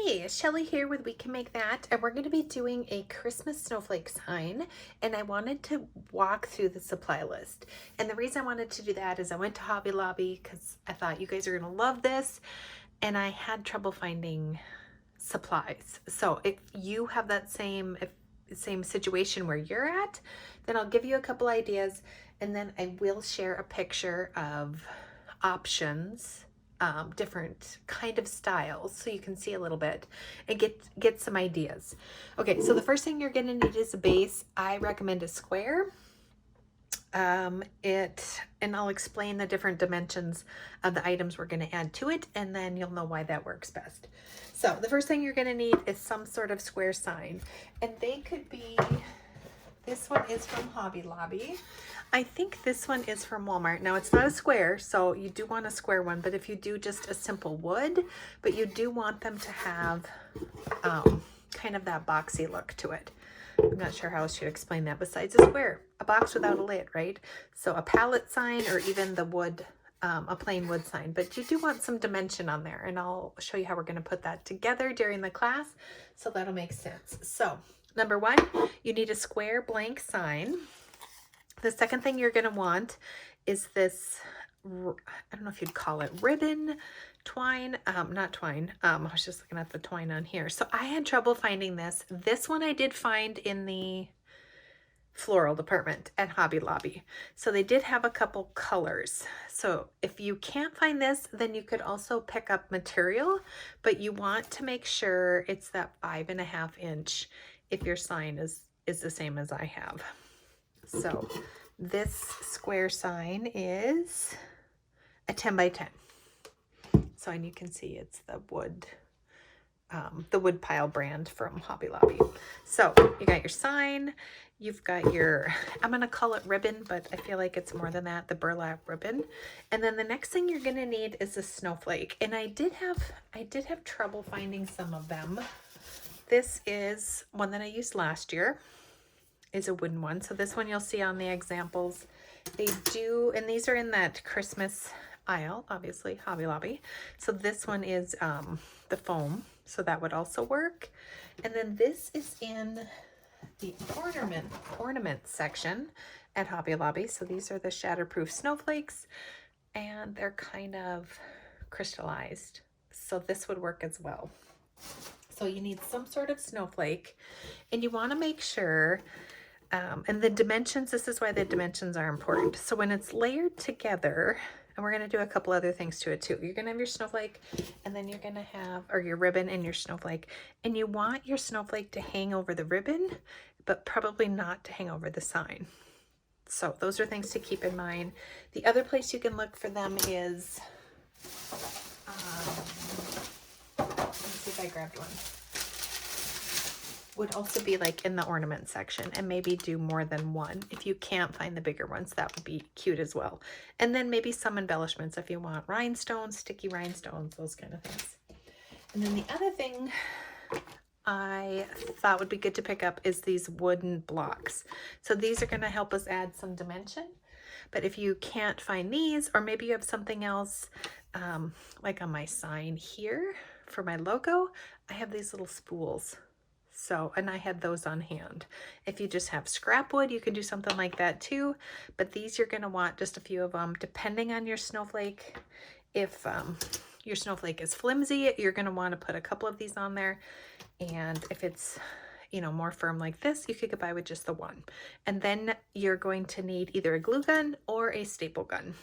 Hey, Shelly here with We Can Make That, and we're going to be doing a Christmas snowflake sign, and I wanted to walk through the supply list. And the reason I wanted to do that is I went to Hobby Lobby because I thought you guys are going to love this, and I had trouble finding supplies. So if you have that same situation where you're at, then I'll give you a couple ideas, and then I will share a picture of options, different kind of styles, so you can see a little bit and get some ideas. Okay, so the first thing you're going to need is a base. I recommend a square. And I'll explain the different dimensions of the items we're going to add to it, and then you'll know why that works best. So the first thing you're going to need is some sort of square sign, and they could be, this one is from Hobby Lobby. I think this one is from Walmart. Now it's not a square, so you do want a square one, but if you do just a simple wood, but you do want them to have kind of that boxy look to it. I'm not sure how else to explain that besides a square, a box without a lid, right? So a pallet sign, or even the wood, a plain wood sign, but you do want some dimension on there, and I'll show you how we're going to put that together during the class, so that'll make sense. So number one, you need a square blank sign. The second thing you're going to want is this, I don't know if you'd call it ribbon, twine, not twine. I was just looking at the twine on here. So I had trouble finding this. This one I did find in the floral department at Hobby Lobby. So they did have a couple colors. So if you can't find this, then you could also pick up material, but you want to make sure it's that 5.5 inch if your sign is the same as I have. So this square sign is a 10 by 10. So, and you can see it's the wood pile brand from Hobby Lobby. So you got your sign, you've got your, I'm going to call it ribbon, but I feel like it's more than that, the burlap ribbon. And then the next thing you're going to need is a snowflake. And I did have trouble finding some of them. This is one that I used last year, is a wooden one. So this one you'll see on the examples. They do, and these are in that Christmas aisle, obviously, Hobby Lobby. So this one is the foam, so that would also work. And then this is in the ornament section at Hobby Lobby. So these are the shatterproof snowflakes, and they're kind of crystallized. So this would work as well. So you need some sort of snowflake, and you want to make sure, and the dimensions, this is why the dimensions are important. So when it's layered together, and we're going to do a couple other things to it too. You're going to have your snowflake, and then you're going to have, or your ribbon and your snowflake, and you want your snowflake to hang over the ribbon, but probably not to hang over the sign. So those are things to keep in mind. The other place you can look for them is, let's see if I grabbed one. Would also be like in the ornament section, and maybe do more than one. If you can't find the bigger ones, that would be cute as well. And then maybe some embellishments if you want rhinestones, sticky rhinestones, those kind of things. And then the other thing I thought would be good to pick up is these wooden blocks. So these are going to help us add some dimension. But if you can't find these, or maybe you have something else, like on my sign here for my logo, I have these little spools. So, and I had those on hand. If you just have scrap wood, you can do something like that too. But these, you're going to want just a few of them, depending on your snowflake. If your snowflake is flimsy, you're going to want to put a couple of these on there. And if it's, you know, more firm like this, you could get by with just the one. And then you're going to need either a glue gun or a staple gun.